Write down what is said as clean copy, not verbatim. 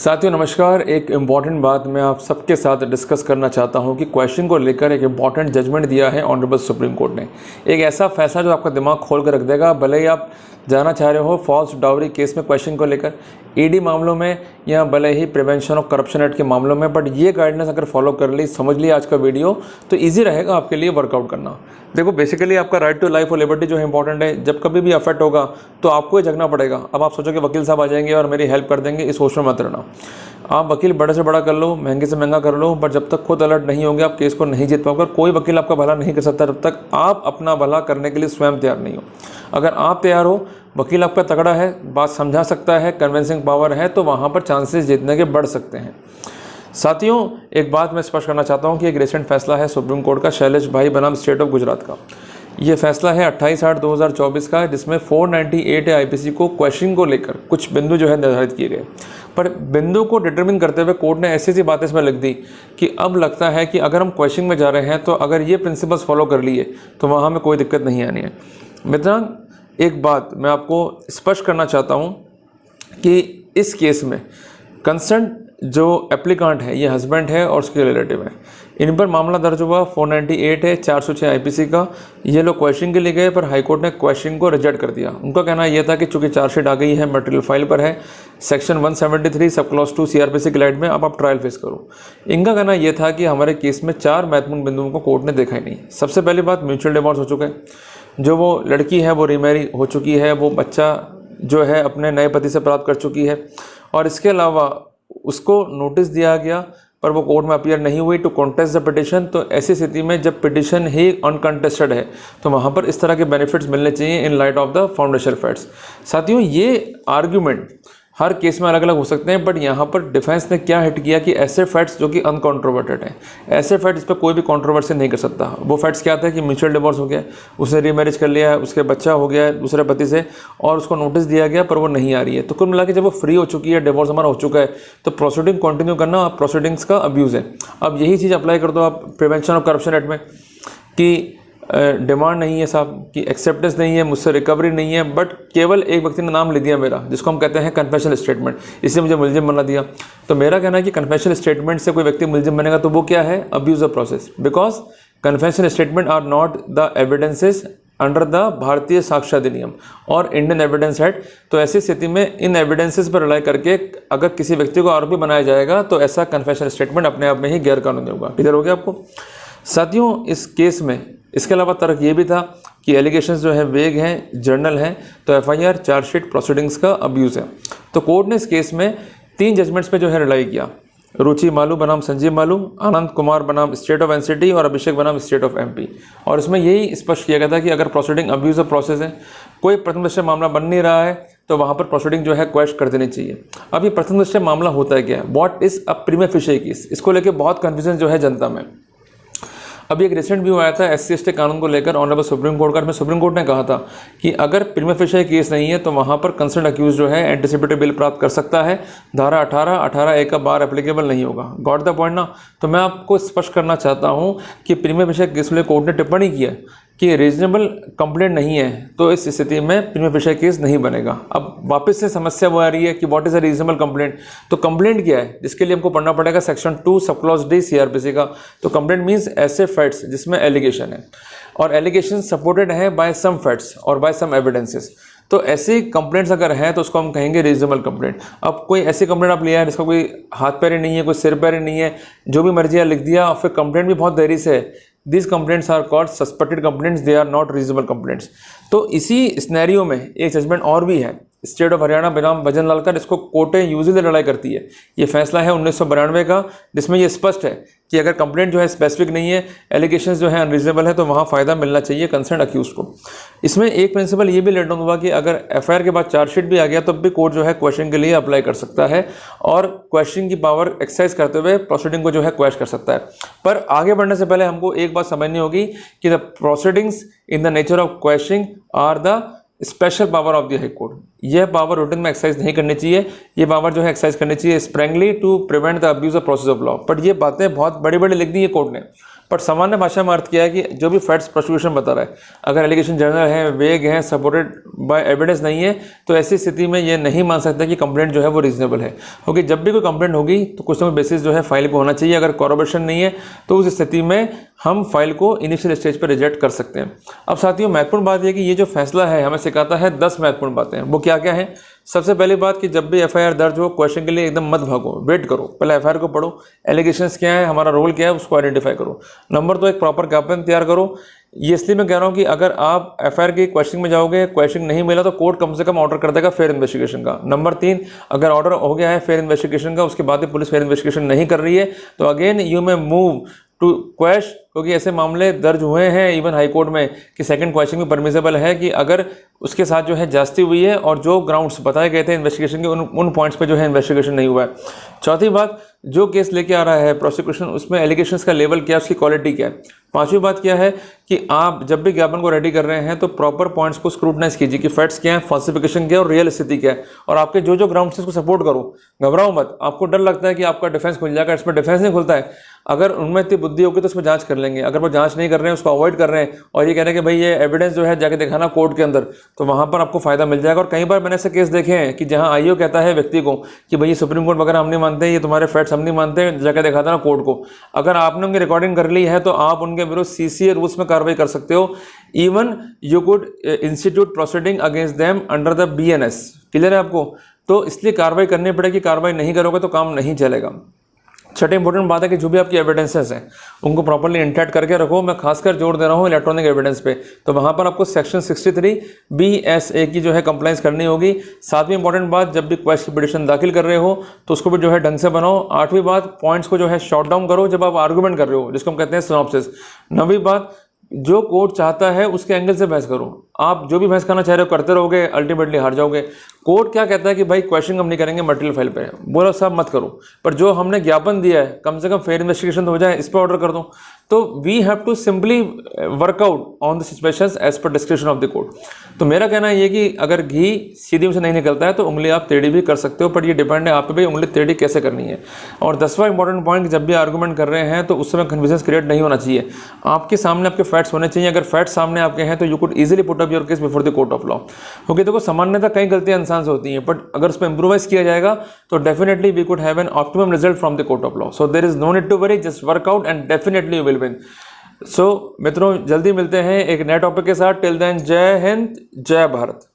साथियों नमस्कार। एक इम्पॉर्टेंट बात मैं आप सबके साथ डिस्कस करना चाहता हूं कि क्वेश्चन को लेकर एक इम्पॉर्टेंट जजमेंट दिया है ऑनरेबल सुप्रीम कोर्ट ने। एक ऐसा फैसला जो आपका दिमाग खोल कर रख देगा, भले ही आप जाना चाह रहे हो फॉल्स डाउरी केस में क्वेश्चन को लेकर, ईडी मामलों में या भले ही प्रिवेंशन ऑफ करप्शन एक्ट के मामलों में, बट ये गाइडलाइंस अगर फॉलो कर ली, समझ लिया आज का वीडियो, तो ईजी रहेगा आपके लिए वर्कआउट करना। देखो बेसिकली आपका राइट टू लाइफ और लिबर्टी जो है इंपॉर्टेंट है। जब कभी भी अफेक्ट होगा तो आपको ही जगना पड़ेगा। अब आप सोचो कि वकील साहब आ जाएंगे और मेरी हेल्प कर देंगे, इस होश में मत रहना। आप वकील बड़े से बड़ा कर लो, महंगे से महंगा कर लो, बट जब तक खुद अलर्ट नहीं होंगे आप केस को नहीं जीत पाओगे। कोई वकील आपका भला नहीं कर सकता जब तक आप अपना भला करने के लिए स्वयं तैयार नहीं हो। अगर आप तैयार हो, वकील आपका तगड़ा है, बात समझा सकता है, कन्विंसिंग पावर है, तो वहाँ पर चांसेस जीतने के बढ़ सकते हैं। साथियों एक बात मैं स्पष्ट करना चाहता हूँ कि एक रिसेंट फैसला है सुप्रीम कोर्ट का शैलेश भाई बनाम स्टेट ऑफ गुजरात का। ये फैसला है 28/8/2024 का, जिसमें 498 आईपीसी को क्वेश्चन को लेकर कुछ बिंदु जो है निर्धारित किए गए। पर बिंदु को डिटरमिन करते हुए कोर्ट ने ऐसी सी बातें इसमें लिख दी कि अब लगता है कि अगर हम क्वेश्चन में जा रहे हैं तो अगर ये प्रिंसिपल्स फॉलो कर लिए तो वहाँ हमें कोई दिक्कत नहीं आनी है। मित्रान एक बात मैं आपको स्पष्ट करना चाहता हूँ कि इस केस में कंसर्न जो एप्लीकांट है ये हस्बैंड है और उसके रिलेटिव है। इन पर मामला दर्ज हुआ 498 है 406 आईपीसी का। ये लोग क्वेश्चन के लिए गए पर हाईकोर्ट ने क्वेश्चन को रिजेक्ट कर दिया। उनका कहना यह था कि चूंकि चार्जशीट आ गई है, मटेरियल फाइल पर है, सेक्शन 173 सब क्लॉज 2 सीआरपीसी की लाइट में अब आप ट्रायल फेस करो। इनका कहना यह था कि हमारे केस में 4 महत्वपूर्ण बिंदुओं को कोर्ट ने देखा ही नहीं। सबसे पहली बात, म्यूचुअल डिवोर्स हो चुका है। जो वो लड़की है वो रीमैरी हो चुकी है, वो बच्चा जो है अपने नए पति से प्राप्त कर चुकी है, और इसके अलावा उसको नोटिस दिया गया पर वो कोर्ट में अपीयर नहीं हुई टू कॉन्टेस्ट द पिटिशन। तो ऐसी स्थिति में जब पिटिशन ही अनकंटेस्टेड है तो वहाँ पर इस तरह के बेनिफिट्स मिलने चाहिए in light of the foundation facts. साथियों ये आर्ग्यूमेंट हर केस में अलग अलग हो सकते हैं, बट यहाँ पर डिफेंस ने क्या हिट किया कि ऐसे फैक्ट्स जो कि अनकॉन्ट्रोवर्टेड हैं, ऐसे फैक्ट्स पर कोई भी कंट्रोवर्सी नहीं कर सकता। वो फैक्ट्स क्या थे कि म्यूचुअल डिवोर्स हो गया, उसने रीमैरिज कर लिया है, उसके बच्चा हो गया है दूसरे पति से, और उसको नोटिस दिया गया पर वो नहीं आ रही है। तो कुल मिला के जब वो फ्री हो चुकी है, डिवोर्स हमारा हो चुका है, तो प्रोसीडिंग कंटिन्यू करना प्रोसीडिंग्स का अब्यूज़ है। अब यही चीज़ अप्लाई कर दो आप प्रिवेंशन ऑफ करप्शन एक्ट में कि डिमांड नहीं है साहब, कि एक्सेप्टेंस नहीं है, मुझसे रिकवरी नहीं है, बट केवल एक व्यक्ति ने नाम ले दिया मेरा, जिसको हम कहते हैं कन्फेशनल स्टेटमेंट, इससे मुझे मुलजिम बना दिया। तो मेरा कहना है कि कन्फेशनल स्टेटमेंट से कोई व्यक्ति मुलजिम बनेगा तो वो क्या है, abuse of process, because confessional statement are not the evidences under the Bharatiya Sakshya अधिनियम और इंडियन एविडेंस एक्ट। तो ऐसी स्थिति में इन एविडेंसेस पर रिलाई करके अगर किसी व्यक्ति को आरोपी बनाया जाएगा तो ऐसा कन्फेशनल स्टेटमेंट अपने आप में ही गैर कानूनी होगा। क्लियर हो गया आपको। साथियों इस केस में इसके अलावा तर्क ये भी था कि एलिगेशंस जो है वेग हैं, जर्नल हैं, तो एफआईआर चार्जशीट प्रोसीडिंग्स का अब्यूज़ है। तो कोर्ट ने इस केस में 3 जजमेंट्स पे जो है रिलाई किया। रुचि मालू बनाम संजीव मालू, आनंद कुमार बनाम स्टेट ऑफ एनसीटी और अभिषेक बनाम स्टेट ऑफ एमपी। और इसमें यही स्पष्ट किया गया था कि अगर प्रोसीडिंग अब्यूज़ ऑफ प्रोसेस है, कोई प्रथम दृष्टया मामला बन नहीं रहा है, तो वहाँ पर प्रोसीडिंग जो है क्वेश्चन कर देनी चाहिए। अब ये प्रथम दृष्टया मामला होता है क्या, व्हाट इज़ अ प्रीमा फेशिये केस, इसको लेकर बहुत कन्फ्यूजन जो है जनता में। अभी एक रिसेंट व्यू आया था SC/ST कानून को लेकर ऑनरेबल सुप्रीम कोर्ट का। सुप्रीम कोर्ट ने कहा था कि अगर प्रीमा फेशिये केस नहीं है तो वहाँ पर कंसर्न अक्यूज जो है एंटीसिपेटरी बेल प्राप्त कर सकता है। धारा 18(18)(a) का बार एप्लीकेबल नहीं होगा। गॉट द पॉइंट ना। तो मैं आपको स्पष्ट करना चाहता हूँ कि प्रीमा फेशिये केस में कोर्ट ने टिप्पणी की है कि रीजनेबल कंप्लेंट नहीं है, तो इस स्थिति में प्रीमा फेशिये केस नहीं बनेगा। अब वापस से समस्या वो आ रही है कि what is a reasonable complaint. तो कंप्लेंट क्या है, जिसके लिए हमको पढ़ना पड़ेगा section 2 sub clause D CrPC का। तो कंप्लेंट मीन्स ऐसे फैक्ट्स जिसमें एलिगेशन है और एलिगेशन सपोर्टेड है बाय सम फैक्ट्स और बाय सम एविडेंसेस। तो ऐसी कंप्लेंट्स अगर हैं तो उसको हम कहेंगे रीजनेबल कंप्लेंट। अब कोई ऐसी कंप्लेंट आप लिया है जिसका कोई हाथ पैर ही नहीं है, कोई सिर पैर ही नहीं है, जो भी मर्जी लिख दिया और फिर कंप्लेंट भी बहुत देरी से है, These complaints are called suspected complaints, they are not reasonable complaints। तो इसी सिनेरियो में एक जजमेंट और भी है स्टेट ऑफ हरियाणा बनाम भजन लाल का, जिसको कोर्टें यूजुअली लड़ाई करती है। ये फैसला है 1992 का, जिसमें ये स्पष्ट है कि अगर कंप्लेंट जो है स्पेसिफिक नहीं है, एलिगेशंस जो है अनरीजनेबल है, तो वहाँ फ़ायदा मिलना चाहिए कंसर्न अक्यूज को। इसमें एक प्रिंसिपल ये भी लेट डाउन हुआ कि अगर एफआईआर के बाद चार्जशीट भी आ गया तब भी कोर्ट जो है क्वेश्चन के लिए अप्लाई कर सकता है और क्वेश्चन की पावर एक्सरसाइज करते हुए प्रोसीडिंग को जो है क्वेश्चन कर सकता है। पर आगे बढ़ने से पहले हमको एक बात समझनी होगी कि the proceedings in the nature of questioning are the special power of the high court. यह पावर रूटीन में एक्सरसाइज नहीं करनी चाहिए, ये पावर जो है एक्सरसाइज करनी चाहिए sparingly to prevent the abuse of process of law. But ये बातें बहुत बड़ी बड़ी लिख दी है कोर्ट ने, बट सामान्य भाषा में अर्थ किया है कि जो भी फैक्ट्स प्रोसिक्यूशन बता रहा है, अगर एलिगेशन जनरल है, वेग है, सपोर्टेड बाय एविडेंस नहीं है, तो ऐसी स्थिति में ये नहीं मान सकता कि कंप्लेंट जो है वो रीजनेबल है। क्योंकि जब भी कोई कंप्लेंट होगी तो कुछ ना कुछ बेसिस जो है फाइल पे होना चाहिए। अगर कॉरोबोरेशन नहीं है तो उस स्थिति में हम फाइल को इनिशियल स्टेज पर रिजेक्ट कर सकते हैं। अब साथियों, महत्वपूर्ण बात यह कि ये जो फैसला है हमें सिखाता है 10 महत्वपूर्ण बातें। वो क्या क्या है? सबसे पहली बात कि जब भी एफआईआर दर्ज हो, क्वेश्चन के लिए एकदम मत भागो, वेट करो, पहले एफआईआर को पढ़ो, एलिगेशंस क्या है, हमारा रोल क्या है, उसको आइडेंटिफाई करो। नंबर 2, एक प्रॉपर ज्ञापन तैयार करो। ये इसलिए मैं कह रहा हूँ कि अगर आप एफआईआर की क्वेश्चन में जाओगे, क्वेश्चन नहीं मिला तो कोर्ट कम से कम ऑर्डर कर देगा फेयर इन्वेस्टिगेशन का। नंबर 3, अगर ऑर्डर हो गया है फेयर इन्वेस्टिगेशन का, उसके बाद भी पुलिस फेयर इन्वेस्टिगेशन नहीं कर रही है, तो again you may move to question, क्योंकि ऐसे मामले दर्ज हुए हैं इवन हाई कोर्ट में कि सेकंड क्वेश्चन भी परमिसेबल है कि अगर उसके साथ जो है जास्ती हुई है और जो ग्राउंड्स बताए गए थे इन्वेस्टिगेशन के उन पॉइंट्स पे जो है इन्वेस्टिगेशन नहीं हुआ है। चौथी बात, जो केस लेके आ रहा है प्रोसिक्यूशन, उसमें एलिगेशंस का लेवल क्या है, उसकी क्वालिटी क्या है। पांचवी बात क्या है कि आप जब भी ज्ञापन को रेडी कर रहे हैं तो प्रॉपर पॉइंट्स को स्क्रूटनाइज कीजिए कि फैक्ट्स क्या है, फॉल्सिफिकेशन क्या है और रियल स्थिति क्या है, और आपके जो जो ग्राउंड्स है उसको सपोर्ट करो। घबराओ मत। आपको डर लगता है कि आपका डिफेंस खुल जाएगा, इसमें डिफेंस नहीं खुलता है। अगर उनमें इतनी बुद्धि होगी तो उसमें जांच कर लेंगे। अगर वो जांच नहीं कर रहे हैं, उसको अवॉइड कर रहे हैं और ये कह रहे हैं कि भाई ये एविडेंस जो है जाके दिखाना कोर्ट के अंदर, तो वहां पर आपको फायदा मिल जाएगा। और कई बार मैंने ऐसे केस देखे हैं कि जहां आईओ कहता है व्यक्ति को कि भाई ये सुप्रीम कोर्ट वगैरह हम नहीं मानते, ये तुम्हारे फैक्ट्स हम नहीं मानते, जाके दिखाता ना कोर्ट को। अगर आपने उनकी रिकॉर्डिंग कर ली है तो आप उनके विरुद्ध सीसीए रूल्स में कार्रवाई कर सकते हो। Even you could institute proceeding against them under the BNS. Clear है आपको? तो इसलिए कार्रवाई करनी पड़ेगी, कार्रवाई नहीं करोगे तो काम नहीं चलेगा। छठी इंपॉर्टेंट बात है कि जो भी आपकी एविडेंसेस हैं उनको प्रॉपर्ली इंटैक्ट करके रखो। मैं खासकर जोर दे रहा हूँ इलेक्ट्रॉनिक एविडेंस पे, तो वहाँ पर आपको सेक्शन 63 BSA की जो है कंप्लाइंस करनी होगी। सातवीं इंपॉर्टेंट बात, जब भी क्वेश्चन की पिटीशन दाखिल कर रहे हो तो उसको भी जो है ढंग से बनाओ। आठवीं बात, पॉइंट्स को जो है शॉर्ट डाउन करो जब आप आर्गूमेंट कर रहे हो, जिसको हम कहते हैं सिनॉप्सिस। नवीं बात, जो कोर्ट चाहता है उसके एंगल से बहस करो। आप जो भी बहस करना चाह रहे हो करते रहोगे, अल्टीमेटली हार जाओगे। कोर्ट क्या कहता है कि भाई क्वेश्चन हम नहीं करेंगे, मटेरियल फाइल पे बोलो साहब मत करो, पर जो हमने ज्ञापन दिया है कम से कम फेयर इन्वेस्टिगेशन तो हो जाए, इस पर ऑर्डर कर दो। तो we have to simply work out on the situations as per description of the court. तो मेरा कहना ये कि अगर घी सीधी मुंह से नहीं निकलता है तो उंगली आप टेढ़ी भी कर सकते हो, पर ये डिपेंड है आप पे भाई उंगली टेढ़ी कैसे करनी है। और 10वां इंपॉर्टेंट पॉइंट, जब भी आर्गूमेंट कर रहे हैं तो उस समय कन्फ्यूजन क्रिएट नहीं होना चाहिए। आपके सामने आपके फैक्ट्स होने चाहिए। अगर फैक्ट्स सामने आपके हैं तो you could easily put up your case before the court of law. क्योंकि देखो सामान्यतः कई गलतियां इंसान से होती हैं, बट अगर उसमें इंप्रूवाइज किया जाएगा तो definitely we could have an optimum result from the court of law. So there is no need to worry, just work out and definitely you will win. So मित्रों, जल्दी मिलते हैं एक नए टॉपिक के साथ। टिल देन, जय हिंद, जय भारत।